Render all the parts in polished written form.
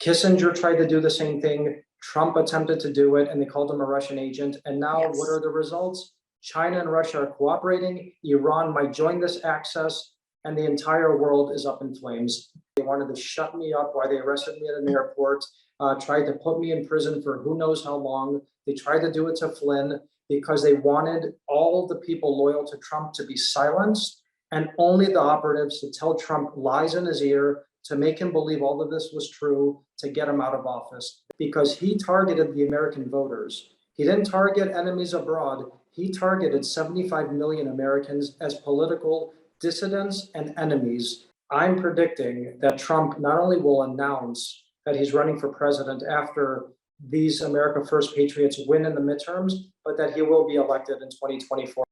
Kissinger tried to do the same thing. Trump attempted to do it, and they called him a Russian agent. And now what are the results? China and Russia are cooperating. Iran might join this axis, and the entire world is up in flames. They wanted to shut me up while they arrested me at an airport, tried to put me in prison for who knows how long. They tried to do it to Flynn because they wanted all the people loyal to Trump to be silenced and only the operatives to tell Trump lies in his ear, to make him believe all of this was true, to get him out of office. Because he targeted the American voters. He didn't target enemies abroad. He targeted 75 million Americans as political dissidents and enemies. I'm predicting that Trump not only will announce that he's running for president after these America First patriots win in the midterms, but that he will be elected in 2024.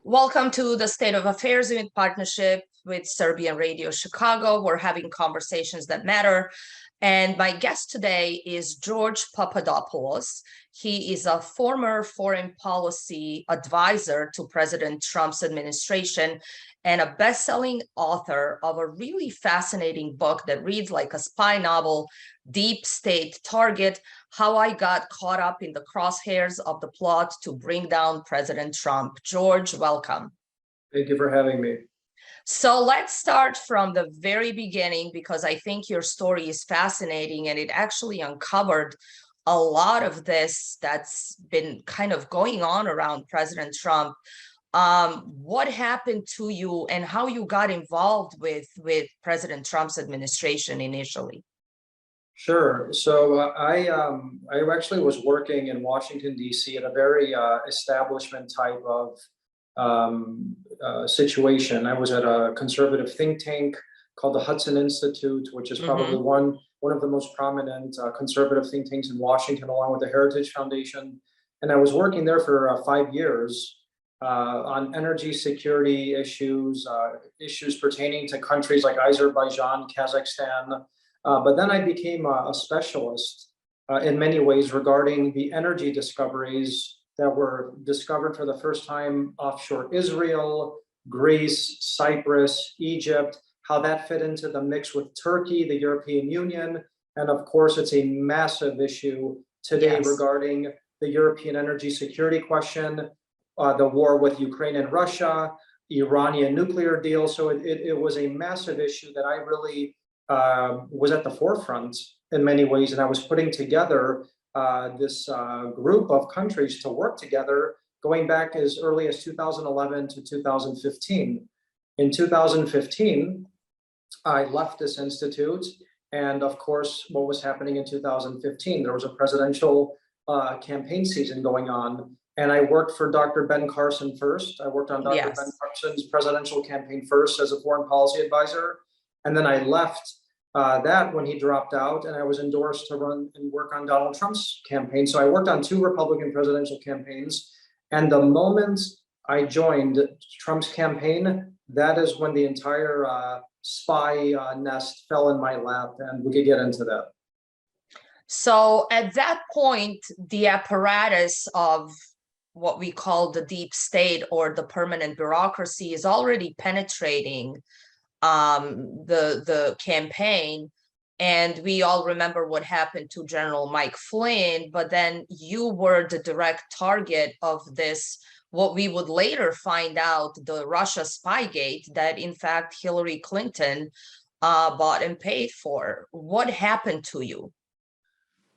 Welcome to the State of Affairs in partnership with Serbian Radio Chicago. We're having conversations that matter. And my guest today is George Papadopoulos. He is a former foreign policy advisor to President Trump's administration and a best-selling author of a really fascinating book that reads like a spy novel, Deep State Target: How I Got Caught Up in the Crosshairs of the Plot to Bring Down President Trump. George, welcome. Thank you for having me. So let's start from the very beginning, because I think your story is fascinating and it actually uncovered a lot of this that's been kind of going on around President Trump. What happened to you and how you got involved with President Trump's administration initially? Sure. So I actually was working in Washington, D.C. at a very establishment type of situation. I was at a conservative think tank called the Hudson Institute, which is probably one of the most prominent conservative think tanks in Washington, along with the Heritage Foundation. And I was working there for 5 years on energy security issues, issues pertaining to countries like Azerbaijan, Kazakhstan. But then I became a specialist in many ways regarding the energy discoveries that were discovered for the first time offshore Israel, Greece, Cyprus, Egypt, how that fit into the mix with Turkey, the European Union. And of course, it's a massive issue today regarding the European energy security question, the war with Ukraine and Russia, Iranian nuclear deal. So it was a massive issue that I really was at the forefront in many ways. And I was putting together this group of countries to work together going back as early as 2011 to 2015. In 2015, I left this institute. And of course, what was happening in 2015? There was a presidential campaign season going on. And I worked for Dr. Ben Carson first. I worked on Dr. Ben Carson's presidential campaign first as a foreign policy advisor. And then I left that when he dropped out, and I was endorsed to run and work on Donald Trump's campaign. So I worked on 2 Republican presidential campaigns. And the moment I joined Trump's campaign, that is when the entire spy nest fell in my lap, and we could get into that. So at that point, the apparatus of what we call the deep state or the permanent bureaucracy is already penetrating the campaign. And we all remember what happened to General Mike Flynn, but then you were the direct target of this, what we would later find out, the Russia Spygate, that in fact Hillary Clinton bought and paid for. What happened to you?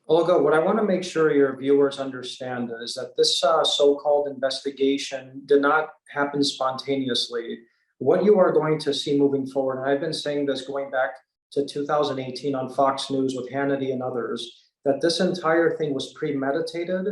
Olga, what I want to make sure your viewers understand is that this so-called investigation did not happen spontaneously. What you are going to see moving forward, and I've been saying this going back to 2018 on Fox News with Hannity and others, that this entire thing was premeditated.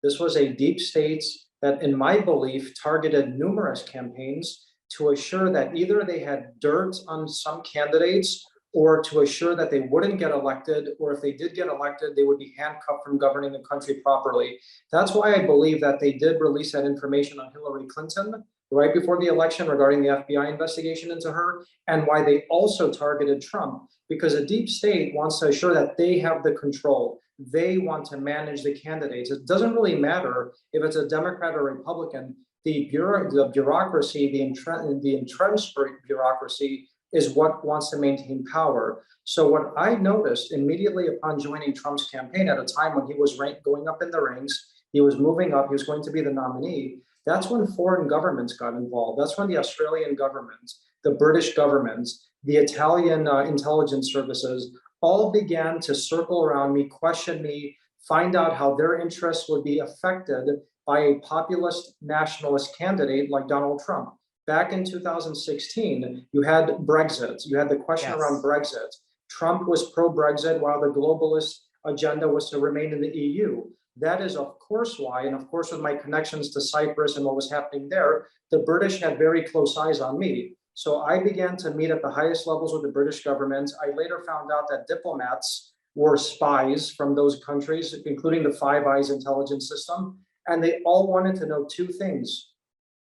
This was a deep state that, in my belief, targeted numerous campaigns to assure that either they had dirt on some candidates or to assure that they wouldn't get elected, or if they did get elected, they would be handcuffed from governing the country properly. That's why I believe that they did release that information on Hillary Clinton right before the election regarding the FBI investigation into her, and why they also targeted Trump, because a deep state wants to assure that they have the control. they want to manage the candidates. It doesn't really matter if it's a Democrat or Republican. The bureaucracy, the entrenched bureaucracy is what wants to maintain power. So what I noticed immediately upon joining Trump's campaign at a time when he was going up in the ranks, he was moving up, he was going to be the nominee, that's when foreign governments got involved. That's when the Australian government, the British government, the Italian intelligence services all began to circle around me, question me, find out how their interests would be affected by a populist nationalist candidate like Donald Trump. Back in 2016, you had Brexit. You had the question around Brexit. Trump was pro-Brexit while the globalist agenda was to remain in the EU. That is, of course, why, and of course, with my connections to Cyprus and what was happening there, the British had very close eyes on me. So I began to meet at the highest levels with the British government. I later found out that diplomats were spies from those countries, including the Five Eyes intelligence system. And they all wanted to know two things: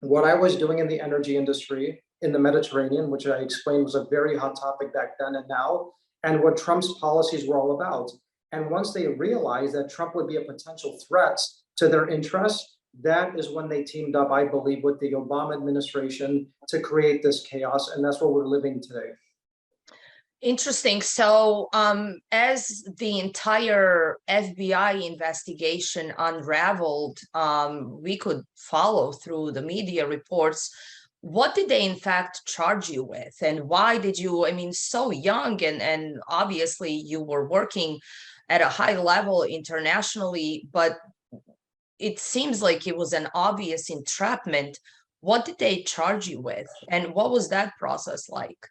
what I was doing in the energy industry in the Mediterranean, which I explained was a very hot topic back then and now, and what Trump's policies were all about. And once they realized that Trump would be a potential threat to their interests, that is when they teamed up, I believe, with the Obama administration to create this chaos. And that's what we're living today. Interesting. So as the entire FBI investigation unraveled, we could follow through the media reports. What did they in fact charge you with? And why did you, I mean, so young and obviously you were working at a high level internationally, but it seems like it was an obvious entrapment. What did they charge you with? And what was that process like?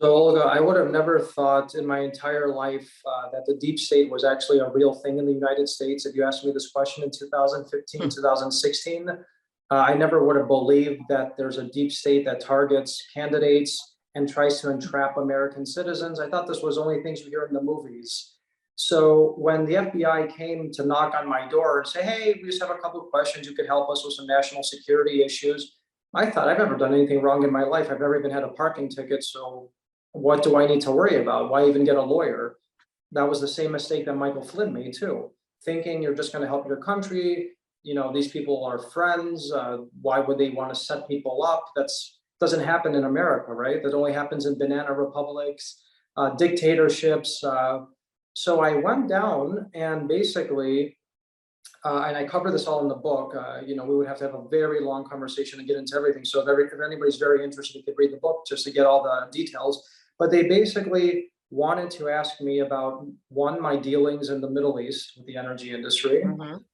So, Olga, I would have never thought in my entire life that the deep state was actually a real thing in the United States. If you asked me this question in 2015, 2016, I never would have believed that there's a deep state that targets candidates and tries to entrap American citizens. I thought this was only things we hear in the movies. So when the FBI came to knock on my door and say, hey, we just have a couple of questions, you could help us with some national security issues, I thought, I've never done anything wrong in my life. I've never even had a parking ticket. So what do I need to worry about? Why even get a lawyer? That was the same mistake that Michael Flynn made too, thinking you're just going to help your country. You know, these people are friends. Why would they want to set people up? That doesn't happen in America, right? That only happens in banana republics, dictatorships. So I went down and basically, and I cover this all in the book, you know, we would have to have a very long conversation to get into everything. So if anybody's very interested, you could read the book just to get all the details. But they basically wanted to ask me about, one, my dealings in the Middle East with the energy industry.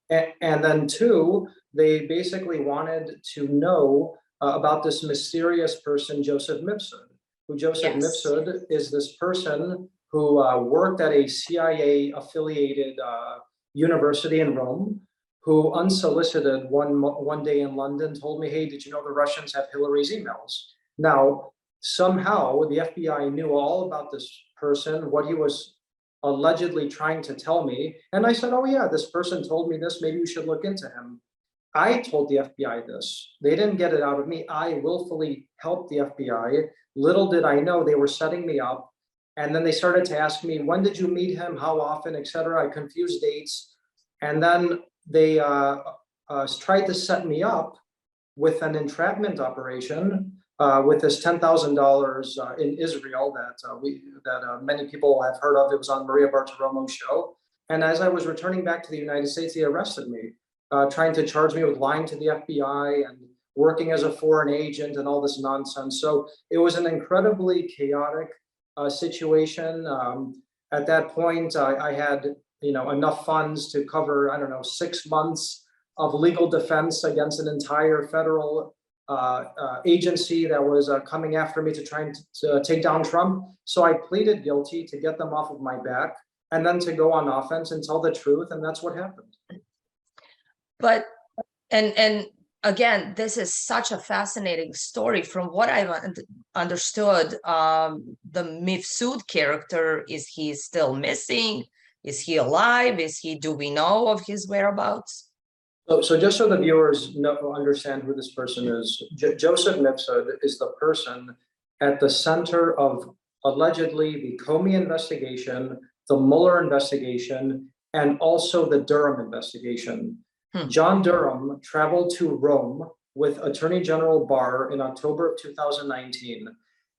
And then two, they basically wanted to know about this mysterious person, Joseph Mifsud, who Joseph Mifsud is this person who worked at a CIA-affiliated university in Rome, who unsolicited one day in London told me, hey, did you know the Russians have Hillary's emails? Now, somehow the FBI knew all about this person, what he was allegedly trying to tell me. And I said, oh yeah, this person told me this, maybe you should look into him. I told the FBI this. They didn't get it out of me. I willfully helped the FBI. Little did I know they were setting me up. And then they started to ask me, when did you meet him? How often, et cetera? I confused dates. And then they tried to set me up with an entrapment operation with this $10,000 in Israel that many people have heard of. It was on Maria Bartiromo's show. And as I was returning back to the United States, they arrested me, trying to charge me with lying to the FBI and working as a foreign agent and all this nonsense. So it was an incredibly chaotic situation. At that point, I had enough funds to cover, I don't know, 6 months of legal defense against an entire federal agency that was coming after me to try to take down Trump. So I pleaded guilty to get them off of my back and then to go on offense and tell the truth. And that's what happened. But, and again, this is such a fascinating story. From what I've understood, the Mifsud character, is he still missing? Is he alive? Do we know of his whereabouts? So just so the viewers understand who this person is, Joseph Mifsud is the person at the center of allegedly the Comey investigation, the Mueller investigation, and also the Durham investigation. Hmm. John Durham traveled to Rome with Attorney General Barr in October of 2019.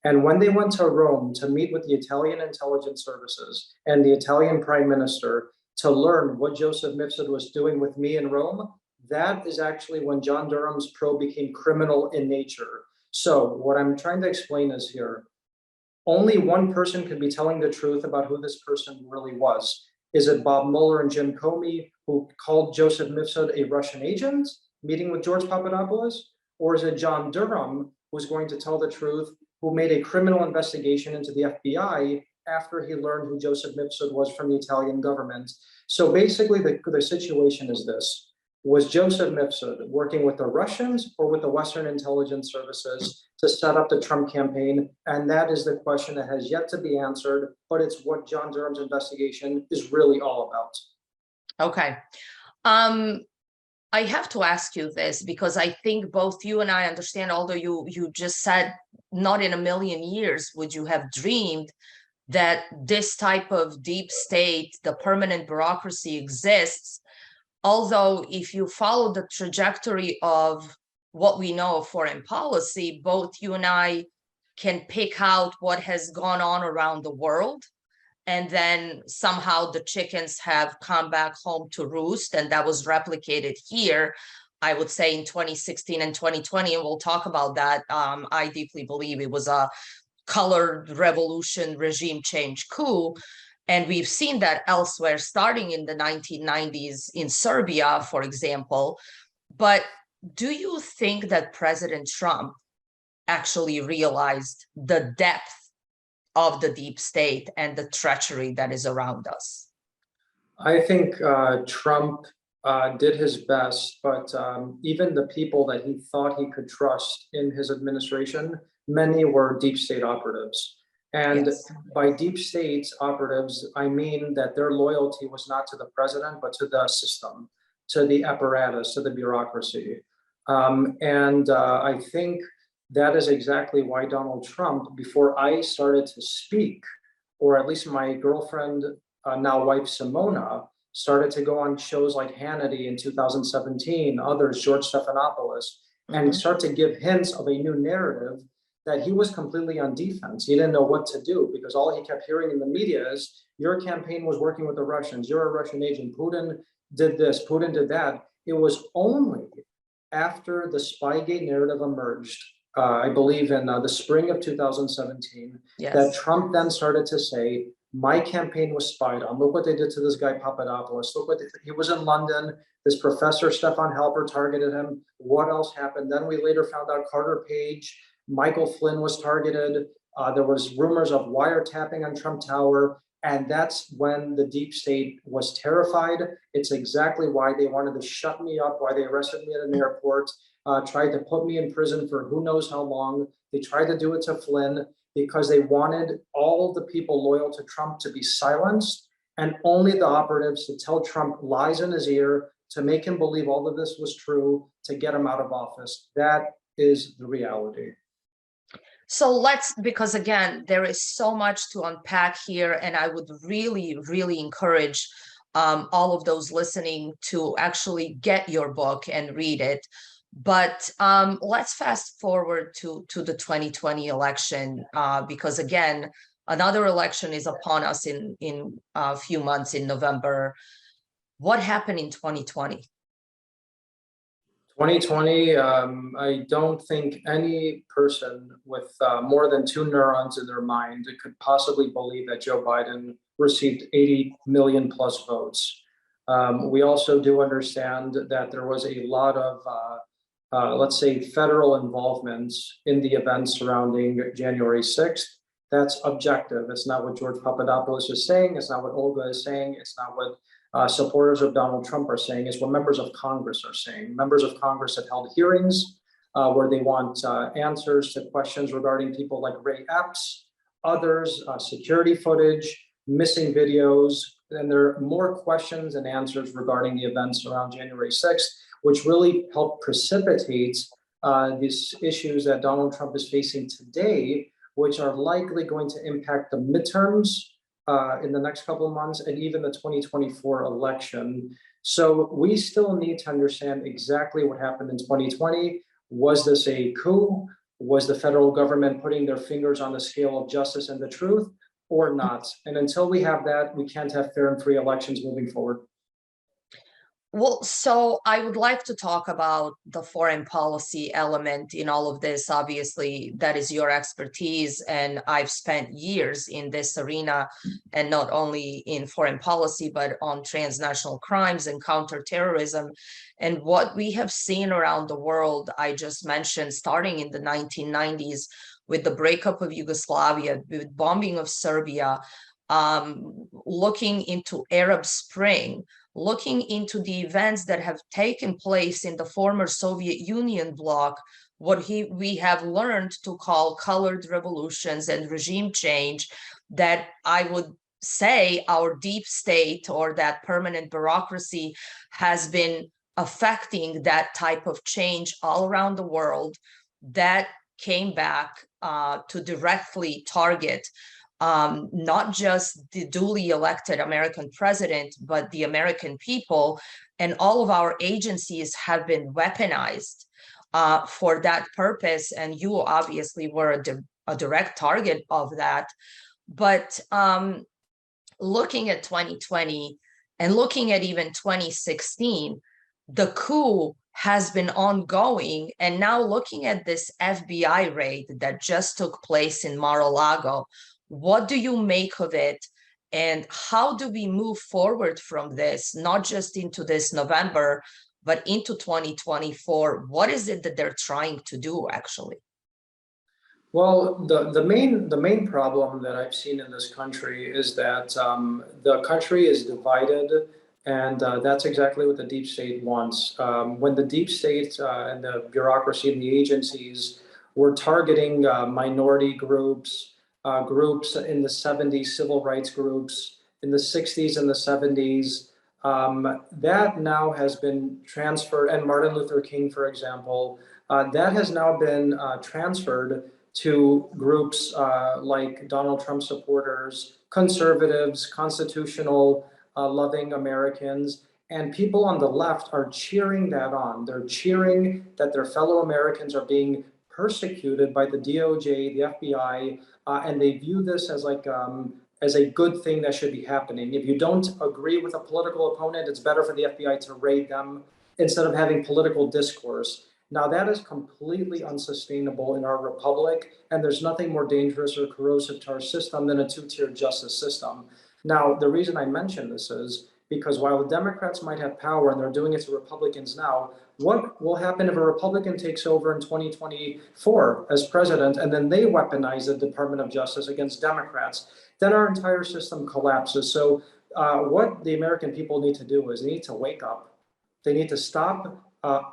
And when they went to Rome to meet with the Italian intelligence services and the Italian prime minister to learn what Joseph Mifsud was doing with me in Rome, that is actually when John Durham's probe became criminal in nature. So what I'm trying to explain is here, only one person could be telling the truth about who this person really was. Is it Bob Mueller and Jim Comey, who called Joseph Mifsud a Russian agent, meeting with George Papadopoulos? Or is it John Durham, who's going to tell the truth, who made a criminal investigation into the FBI after he learned who Joseph Mifsud was from the Italian government? So basically, the situation is this. Was Joseph Mifsud working with the Russians or with the Western intelligence services to set up the Trump campaign? And that is the question that has yet to be answered, but it's what John Durham's investigation is really all about. Okay. I have to ask you this because I think both you and I understand, although you just said not in a million years would you have dreamed that this type of deep state, the permanent bureaucracy exists. Although if you follow the trajectory of what we know of foreign policy, both you and I can pick out what has gone on around the world. And then somehow the chickens have come back home to roost, and that was replicated here, I would say, in 2016 and 2020, and we'll talk about that. I deeply believe it was a colored revolution, regime change coup. And we've seen that elsewhere, starting in the 1990s in Serbia, for example. But do you think that President Trump actually realized the depth of the deep state and the treachery that is around us? I think Trump did his best, but even the people that he thought he could trust in his administration, many were deep state operatives. And Yes. by deep state operatives, I mean that their loyalty was not to the president, but to the system, to the apparatus, to the bureaucracy. I think that is exactly why Donald Trump, before I started to speak, or at least my girlfriend, now wife Simona, started to go on shows like Hannity in 2017, others, George Stephanopoulos, and start to give hints of a new narrative, that he was completely on defense. He didn't know what to do because all he kept hearing in the media is, your campaign was working with the Russians, you're a Russian agent, Putin did this, Putin did that. It was only after the Spygate narrative emerged, I believe in the spring of 2017, Yes. that Trump then started to say, my campaign was spied on. Look what they did to this guy Papadopoulos. Look what he was in London. This professor Stefan Halper targeted him. What else happened? Then we later found out Carter Page, Michael Flynn was targeted. There was rumors of wiretapping on Trump Tower. And that's when the deep state was terrified. It's exactly why they wanted to shut me up, why they arrested me at an airport, tried to put me in prison for who knows how long. They tried to do it to Flynn because they wanted all the people loyal to Trump to be silenced and only the operatives to tell Trump lies in his ear, to make him believe all of this was true, to get him out of office. That is the reality. So because again, there is so much to unpack here, and I would really, really encourage all of those listening to actually get your book and read it. But let's fast forward to the 2020 election, because again, another election is upon us in a few months in November. What happened in 2020? 2020, I don't think any person with more than 2 neurons in their mind could possibly believe that Joe Biden received 80 million plus votes. We also do understand that there was a lot of, let's say, federal involvement in the events surrounding January 6th. That's objective. It's not what George Papadopoulos is saying. It's not what Olga is saying. It's not what supporters of Donald Trump are saying. Is what members of Congress are saying. Members of Congress have held hearings where they want answers to questions regarding people like Ray Epps, others, security footage, missing videos, and there are more questions and answers regarding the events around January 6th, which really helped precipitate these issues that Donald Trump is facing today, which are likely going to impact the midterms in the next couple of months, and even the 2024 election. So we still need to understand exactly what happened in 2020. Was this a coup? Was the federal government putting their fingers on the scale of justice and the truth, or not? And until we have that, we can't have fair and free elections moving forward. Well, so I would like to talk about the foreign policy element in all of this. Obviously, that is your expertise, and I've spent years in this arena, and not only in foreign policy, but on transnational crimes and counterterrorism. And what we have seen around the world, I just mentioned, starting in the 1990s with the breakup of Yugoslavia, with bombing of Serbia, looking into Arab Spring, looking into the events that have taken place in the former Soviet Union bloc, what we have learned to call colored revolutions and regime change, that I would say our deep state or that permanent bureaucracy has been affecting that type of change all around the world, that came back to directly target not just the duly elected American president, but the American people. And all of our agencies have been weaponized for that purpose. And you obviously were a direct target of that. But looking at 2020 and looking at even 2016, the coup has been ongoing. And now looking at this FBI raid that just took place in Mar-a-Lago, what do you make of it? And how do we move forward from this, not just into this November, but into 2024? What is it that they're trying to do, actually? Well, the main problem that I've seen in this country is that the country is divided, and that's exactly what the deep state wants. When the deep state and the bureaucracy and the agencies were targeting minority groups, groups in the 70s, civil rights groups in the 60s and the 70s. That now has been transferred, and Martin Luther King, for example, that has now been transferred to groups like Donald Trump supporters, conservatives, constitutional loving Americans, and people on the left are cheering that on. They're cheering that their fellow Americans are being persecuted by the DOJ, the FBI, and they view this as a good thing that should be happening. If you don't agree with a political opponent, it's better for the FBI to raid them instead of having political discourse. Now, that is completely unsustainable in our republic, and there's nothing more dangerous or corrosive to our system than a two-tiered justice system. Now, the reason I mention this is because while the Democrats might have power, and they're doing it to Republicans now, what will happen if a Republican takes over in 2024 as president, and then they weaponize the Department of Justice against Democrats? Then our entire system collapses. So what the American people need to do is they need to wake up. They need to stop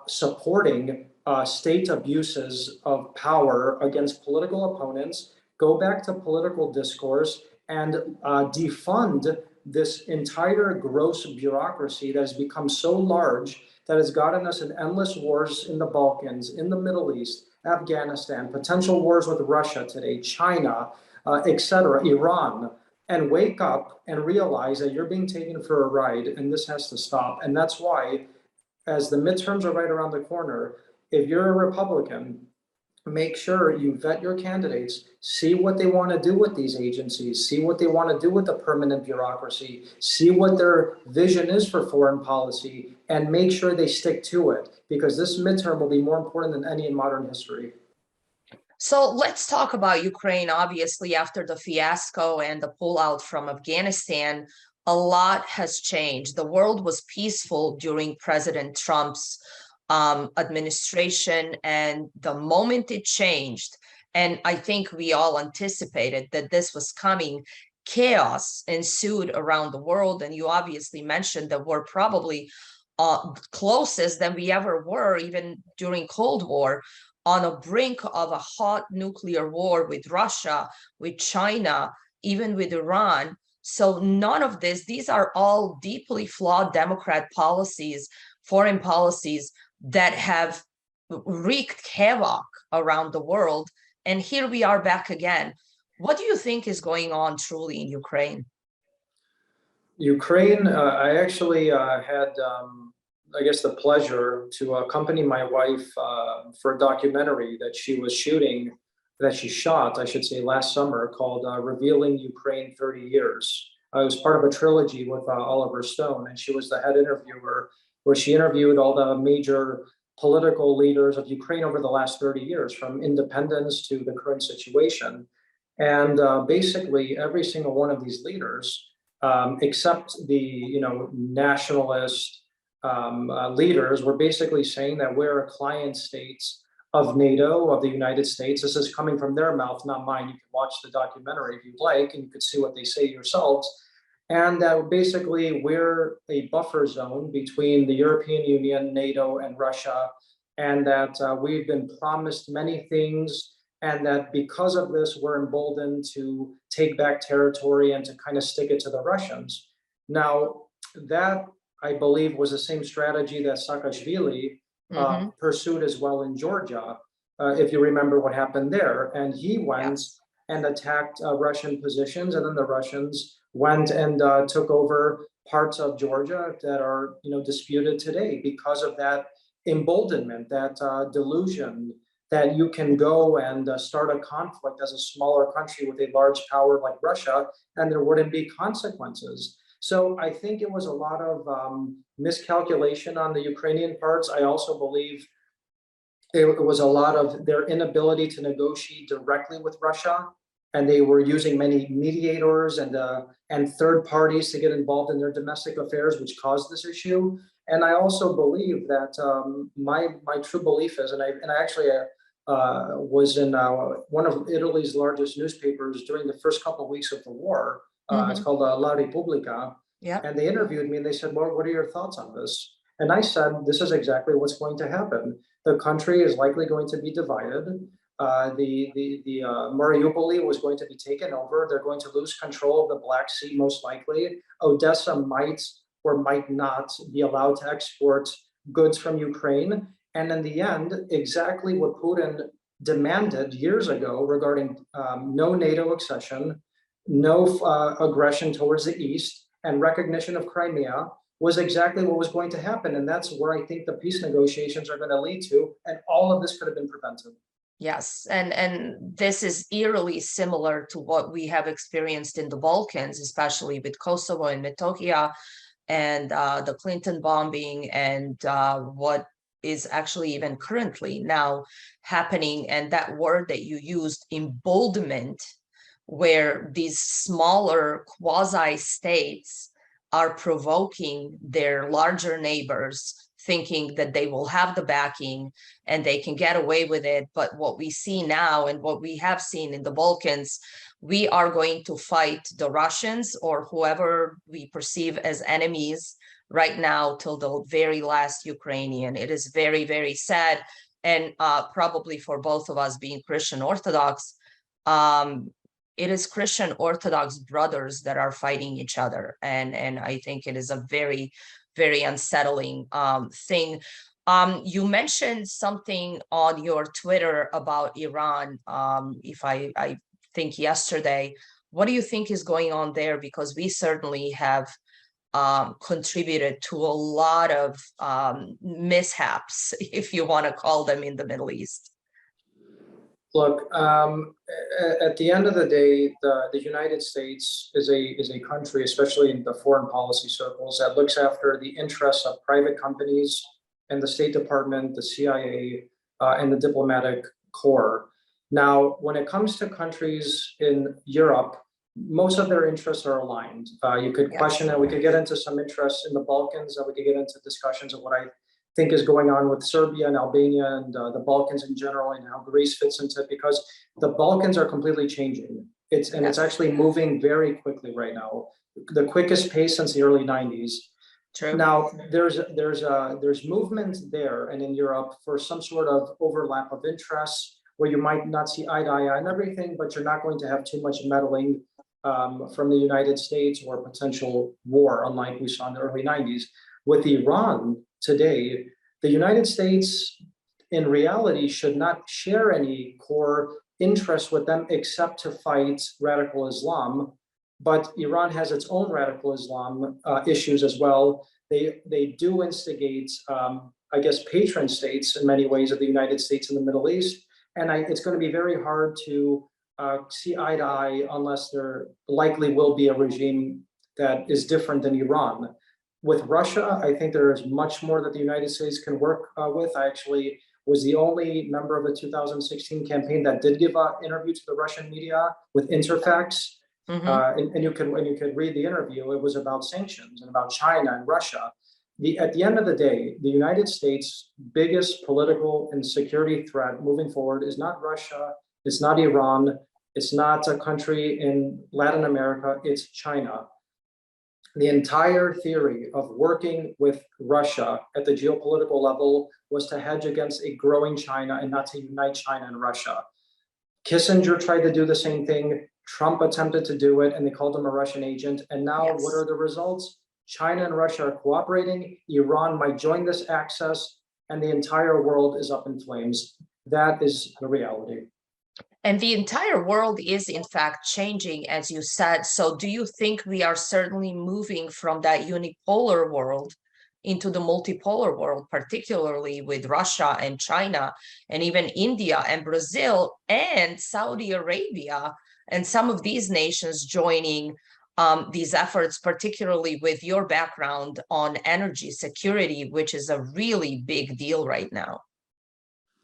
supporting state abuses of power against political opponents, go back to political discourse, and defund this entire gross bureaucracy that has become so large that has gotten us in endless wars in the Balkans, in the Middle East, Afghanistan, potential wars with Russia today, China, etc., Iran, and wake up and realize that you're being taken for a ride, and this has to stop. And that's why, as the midterms are right around the corner, if you're a Republican, make sure you vet your candidates, see what they want to do with these agencies, see what they want to do with the permanent bureaucracy, see what their vision is for foreign policy, and make sure they stick to it, because this midterm will be more important than any in modern history. So let's talk about Ukraine. Obviously, after the fiasco and the pullout from Afghanistan, a lot has changed. The world was peaceful during President Trump's administration, and the moment it changed, and I think we all anticipated that this was coming, chaos ensued around the world. And you obviously mentioned that we're probably closest than we ever were, even during Cold War, on a brink of a hot nuclear war with Russia, with China, even with Iran. So none of this, these are all deeply flawed Democrat policies, foreign policies, that have wreaked havoc around the world. And here we are back again. What do you think is going on truly in Ukraine? Ukraine, I actually had, I guess, the pleasure to accompany my wife for a documentary that she was shooting, that she shot, I should say, last summer called Revealing Ukraine 30 Years. I was part of a trilogy with Oliver Stone, and she was the head interviewer, where she interviewed all the major political leaders of Ukraine over the last 30 years, from independence to the current situation. And basically, every single one of these leaders, except the nationalist leaders, were basically saying that we're a client state of NATO, of the United States. This is coming from their mouth, not mine. You can watch the documentary if you'd like, and you could see what they say yourselves. And basically, we're a buffer zone between the European Union, NATO, and Russia, and that we've been promised many things, and that because of this, we're emboldened to take back territory and to kind of stick it to the Russians. Now, that, I believe, was the same strategy that Saakashvili pursued as well in Georgia, if you remember what happened there. And he went and attacked Russian positions, and then the Russians went and took over parts of Georgia that are disputed today because of that emboldenment, that delusion that you can go and start a conflict as a smaller country with a large power like Russia, and there wouldn't be consequences. So I think it was a lot of miscalculation on the Ukrainian parts. I also believe it was a lot of their inability to negotiate directly with Russia, and they were using many mediators and third parties to get involved in their domestic affairs, which caused this issue. And I also believe that my true belief is, and I actually was in one of Italy's largest newspapers during the first couple of weeks of the war. It's called La Repubblica. Yeah. And they interviewed me and they said, well, what are your thoughts on this? And I said, this is exactly what's going to happen. The country is likely going to be divided. The Mariupol was going to be taken over. They're going to lose control of the Black Sea, most likely. Odessa might or might not be allowed to export goods from Ukraine. And in the end, exactly what Putin demanded years ago regarding no NATO accession, no aggression towards the east, and recognition of Crimea was exactly what was going to happen. And that's where I think the peace negotiations are going to lead to. And all of this could have been prevented. Yes, and this is eerily similar to what we have experienced in the Balkans, especially with Kosovo and Metohija, and the Clinton bombing, and what is actually even currently now happening. And that word that you used, emboldenment, where these smaller quasi-states are provoking their larger neighbors, thinking that they will have the backing and they can get away with it. But what we see now, and what we have seen in the Balkans, we are going to fight the Russians or whoever we perceive as enemies right now till the very last Ukrainian. It is very, very sad. And probably for both of us being Christian Orthodox, it is Christian Orthodox brothers that are fighting each other. And I think it is a very, very unsettling thing. You mentioned something on your Twitter about Iran, if I think yesterday. What do you think is going on there? Because we certainly have contributed to a lot of mishaps, if you want to call them, in the Middle East. Look, at the end of the day, the United States is a country, especially in the foreign policy circles, that looks after the interests of private companies and the State Department, the CIA, and the diplomatic corps. Now, when it comes to countries in Europe, most of their interests are aligned. You could question it. We could get into some interests in the Balkans, and we could get into discussions of what I think is going on with Serbia and Albania and the Balkans in general, and how Greece fits into it, because the Balkans are completely changing. It's actually moving very quickly right now, the quickest pace since the early 90s. True. Now, there's movement there and in Europe for some sort of overlap of interests where you might not see eye to eye on everything, but you're not going to have too much meddling from the United States or potential war, unlike we saw in the early 90s. With Iran today, the United States in reality should not share any core interests with them except to fight radical Islam. but Iran has its own radical Islam issues as well. They do instigate, I guess, patron states in many ways of the United States and the Middle East. And it's going to be very hard to see eye to eye unless there likely will be a regime that is different than Iran. With Russia, I think there is much more that the United States can work with. I actually was the only member of the 2016 campaign that did give an interview to the Russian media with Interfax. And you could read the interview. It was about sanctions and about China and Russia. At the end of the day, the United States' biggest political and security threat moving forward is not Russia, it's not Iran, it's not a country in Latin America, it's China. The entire theory of working with Russia at the geopolitical level was to hedge against a growing China and not to unite China and Russia. Kissinger tried to do the same thing. Trump attempted to do it, and they called him a Russian agent. And now what are the results? China and Russia are cooperating. Iran might join this axis, and the entire world is up in flames. That is the reality. And the entire world is, in fact, changing, as you said. So do you think we are certainly moving from that unipolar world into the multipolar world, particularly with Russia and China and even India and Brazil and Saudi Arabia and some of these nations joining these efforts, particularly with your background on energy security, which is a really big deal right now?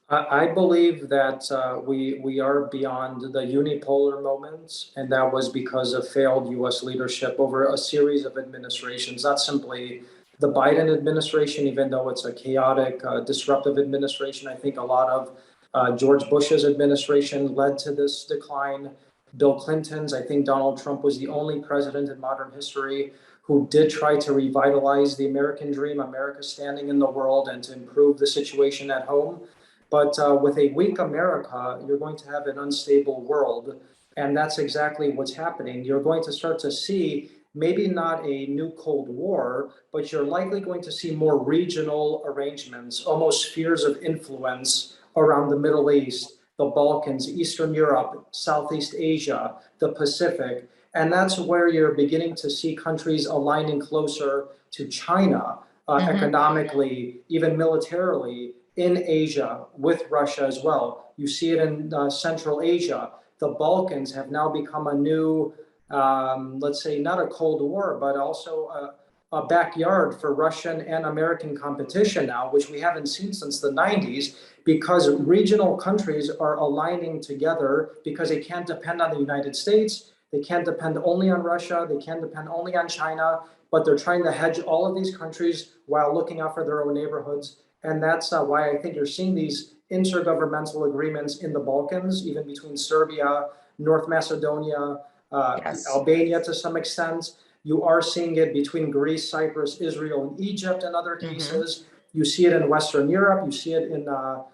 I believe that we are beyond the unipolar moments, and that was because of failed U.S. leadership over a series of administrations, not simply the Biden administration, even though it's a chaotic, disruptive administration. I think a lot of George Bush's administration led to this decline. Bill Clinton's, I think Donald Trump was the only president in modern history who did try to revitalize the American dream, America's standing in the world, and to improve the situation at home. But with a weak America, you're going to have an unstable world. And that's exactly what's happening. You're going to start to see maybe not a new Cold War, but you're likely going to see more regional arrangements, almost spheres of influence around the Middle East, the Balkans, Eastern Europe, Southeast Asia, the Pacific. And that's where you're beginning to see countries aligning closer to China, economically, even militarily, in Asia, with Russia as well. You see it in Central Asia. The Balkans have now become a new, let's say, not a Cold War, but also a backyard for Russian and American competition now, which we haven't seen since the 90s, because regional countries are aligning together because they can't depend on the United States. They can't depend only on Russia. They can't depend only on China, but they're trying to hedge all of these countries while looking out for their own neighborhoods. And that's why I think you're seeing these intergovernmental agreements in the Balkans, even between Serbia, North Macedonia, Albania to some extent. You are seeing it between Greece, Cyprus, Israel, and Egypt in other cases. You see it in Western Europe. You see it in the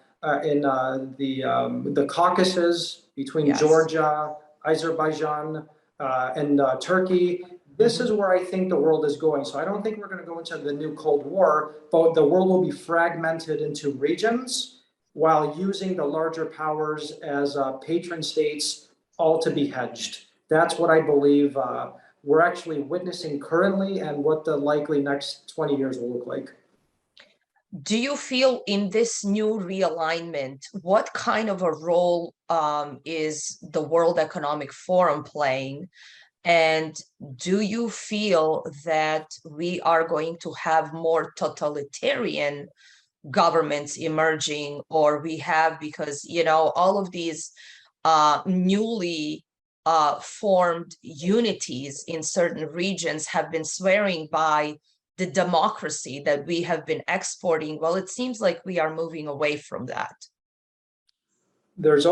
Caucasus, between Georgia, Azerbaijan, and Turkey. This is where I think the world is going. So I don't think we're going to go into the new Cold War, but the world will be fragmented into regions while using the larger powers as patron states, all to be hedged. That's what I believe we're actually witnessing currently, and what the likely next 20 years will look like. Do you feel in this new realignment, what kind of a role is the World Economic Forum playing? And do you feel that we are going to have more totalitarian governments emerging, or we have, because, you know, all of these newly formed unities in certain regions have been swearing by the democracy that we have been exporting? Well, it seems like we are moving away from that. There's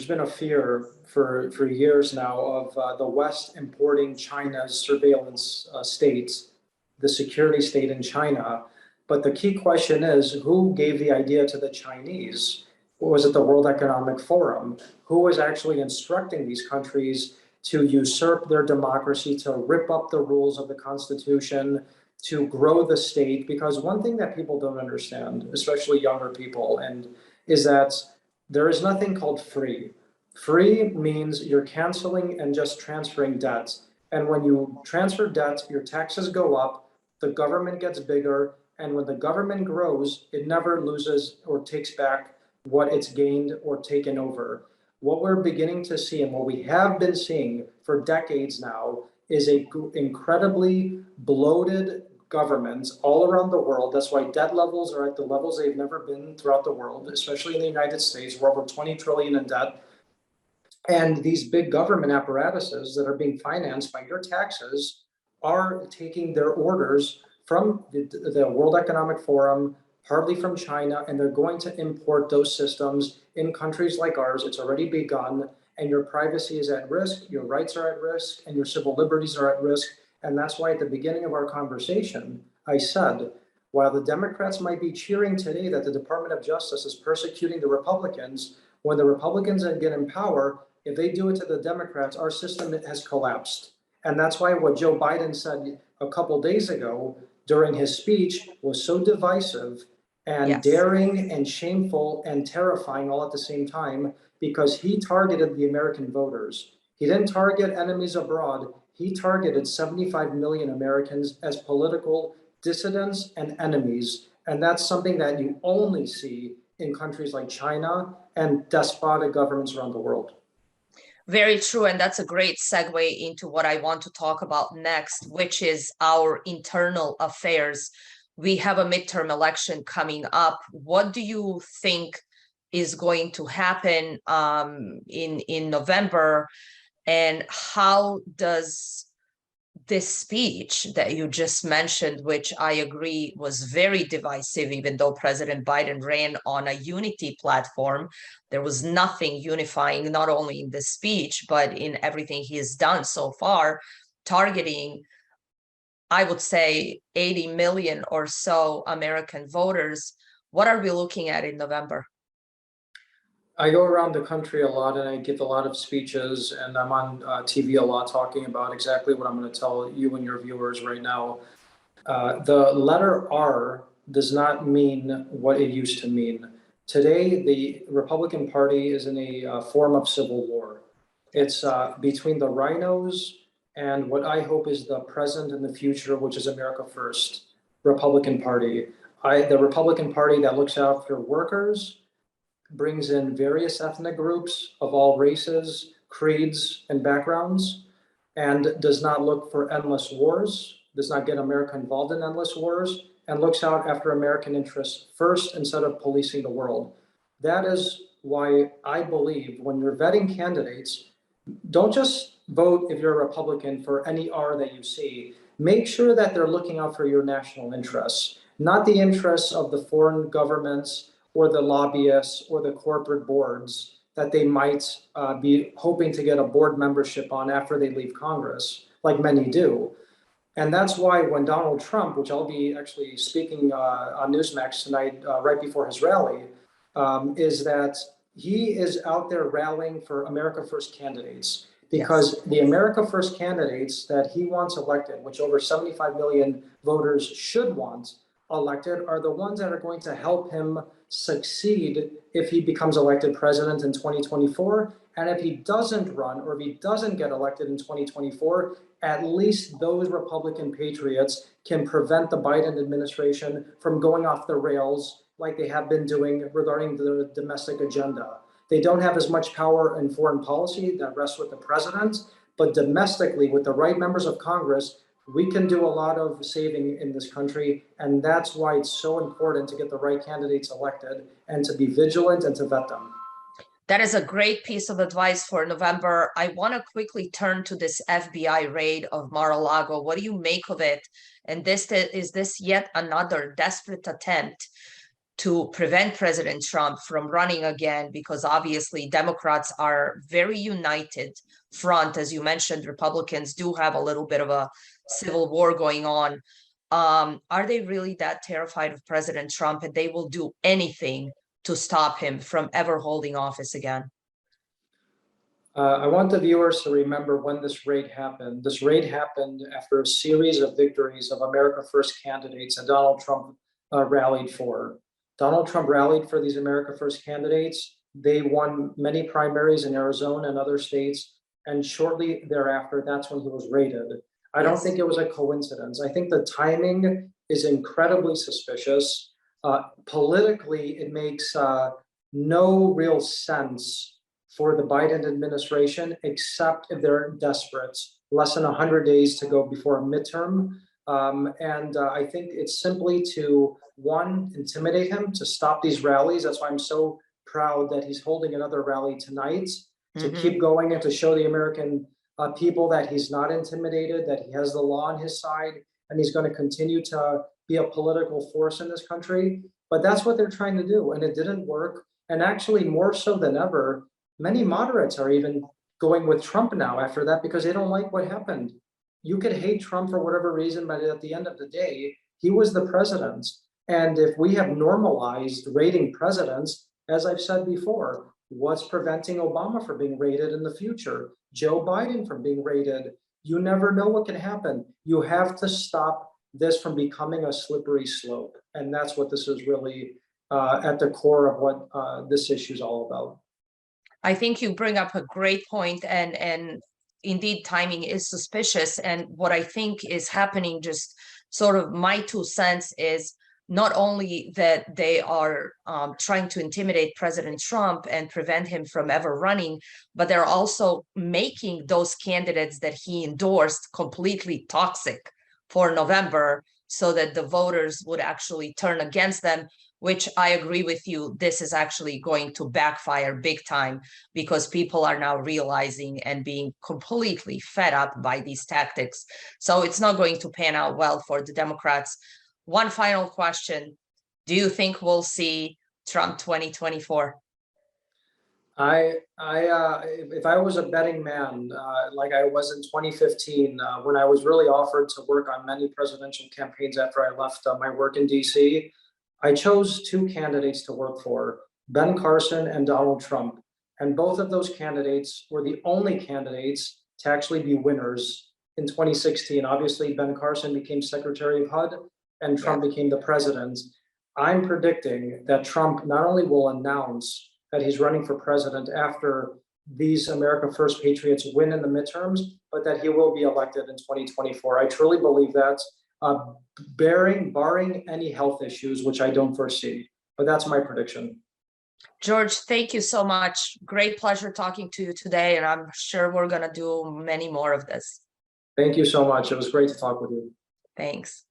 been a fear for years now of the West importing China's surveillance states, the security state in China. But the key question is, who gave the idea to the Chinese? Was it the World Economic Forum? Who was actually instructing these countries to usurp their democracy, to rip up the rules of the Constitution, to grow the state? Because one thing that people don't understand, especially younger people, is that there is nothing called free. Free means you're canceling and just transferring debt. And when you transfer debt, your taxes go up, the government gets bigger, and when the government grows, it never loses or takes back what it's gained or taken over. What we're beginning to see, and what we have been seeing for decades now, is a incredibly bloated government all around the world. That's why debt levels are at the levels they've never been throughout the world, especially in the United States. We're over 20 trillion in debt. And these big government apparatuses that are being financed by your taxes are taking their orders from the World Economic Forum, partly from China, and they're going to import those systems in countries like ours. It's already begun, and your privacy is at risk, your rights are at risk, and your civil liberties are at risk. And that's why at the beginning of our conversation, I said, while the Democrats might be cheering today that the Department of Justice is persecuting the Republicans, when the Republicans get in power, if they do it to the Democrats, our system has collapsed. And that's why what Joe Biden said a couple days ago during his speech was so divisive and daring and shameful and terrifying all at the same time, because he targeted the American voters. He didn't target enemies abroad. He targeted 75 million Americans as political dissidents and enemies. And that's something that you only see in countries like China and despotic governments around the world. Very true. And that's a great segue into what I want to talk about next, which is our internal affairs. We have a midterm election coming up. What do you think is going to happen in November? And how does this speech that you just mentioned, which I agree was very divisive, even though President Biden ran on a unity platform, there was nothing unifying, not only in the speech, but in everything he has done so far, targeting, I would say, 80 million or so American voters. What are we looking at in November? I go around the country a lot and I give a lot of speeches, and I'm on TV a lot talking about exactly what I'm going to tell you and your viewers right now. The letter R does not mean what it used to mean. Today, the Republican Party is in a form of civil war. It's between the rhinos and what I hope is the present and the future, which is America First Republican Party. The Republican Party that looks after workers, brings in various ethnic groups of all races, creeds, and backgrounds, and does not look for endless wars, does not get America involved in endless wars, and looks out after American interests first instead of policing the world. That is why I believe when you're vetting candidates, don't just vote, if you're a Republican, for any R that you see. Make sure that they're looking out for your national interests, not the interests of the foreign governments or the lobbyists or the corporate boards that they might be hoping to get a board membership on after they leave Congress, like many do. And that's why when Donald Trump, which I'll be actually speaking on Newsmax tonight, right before his rally, is that he is out there rallying for America First candidates, because the America First candidates that he wants elected, which over 75 million voters should want elected, are the ones that are going to help him succeed if he becomes elected president in 2024. And if he doesn't run, or if he doesn't get elected in 2024, at least those Republican patriots can prevent the Biden administration from going off the rails like they have been doing regarding the domestic agenda. They don't have as much power in foreign policy that rests with the president, but domestically, with the right members of Congress, we can do a lot of saving in this country. And that's why it's so important to get the right candidates elected and to be vigilant and to vet them. That is a great piece of advice for November. I want to quickly turn to this FBI raid of Mar-a-Lago. What do you make of it? And is this yet another desperate attempt to prevent President Trump from running again? Because obviously Democrats are very united front. As you mentioned, Republicans do have a little bit of a civil war going on. Are they really that terrified of President Trump, and they will do anything to stop him from ever holding office again? I want the viewers to remember when this raid happened. This raid happened after a series of victories of America First candidates that Donald Trump rallied for. Donald Trump rallied for these America First candidates. They won many primaries in Arizona and other states. and shortly thereafter, that's when he was raided. I don't think it was a coincidence. I think the timing is incredibly suspicious. Politically, it makes no real sense for the Biden administration, except if they're desperate. Less than 100 days to go before a midterm. I think it's simply to, one, intimidate him, to stop these rallies. That's why I'm so proud that he's holding another rally tonight, to keep going and to show the American people that he's not intimidated, that he has the law on his side, and he's going to continue to be a political force in this country. But that's what they're trying to do, and it didn't work. And actually, more so than ever, many moderates are even going with Trump now after that because they don't like what happened. You could hate Trump for whatever reason, but at the end of the day, he was the president. And if we have normalized raiding presidents, as I've said before, what's preventing Obama from being raided in the future? Joe Biden from being raided? You never know what can happen. You have to stop this from becoming a slippery slope. And that's what this is really at the core of what this issue is all about. I think you bring up a great point, and indeed timing is suspicious. And what I think is happening, just sort of my 2 cents, is not only that they are trying to intimidate President Trump and prevent him from ever running, but they're also making those candidates that he endorsed completely toxic for November, so that the voters would actually turn against them, which I agree with you, this is actually going to backfire big time, because people are now realizing and being completely fed up by these tactics. So it's not going to pan out well for the Democrats. One final question. Do you think we'll see Trump 2024? If I was a betting man, like I was in 2015, when I was really offered to work on many presidential campaigns after I left my work in DC, I chose 2 candidates to work for, Ben Carson and Donald Trump. And both of those candidates were the only candidates to actually be winners in 2016. Obviously, Ben Carson became Secretary of HUD and Trump became the president. I'm predicting that Trump not only will announce that he's running for president after these America First patriots win in the midterms, but that he will be elected in 2024. I truly believe that, barring any health issues, which I don't foresee, but that's my prediction. George, thank you so much. Great pleasure talking to you today, and I'm sure we're going to do many more of this. Thank you so much. It was great to talk with you. Thanks.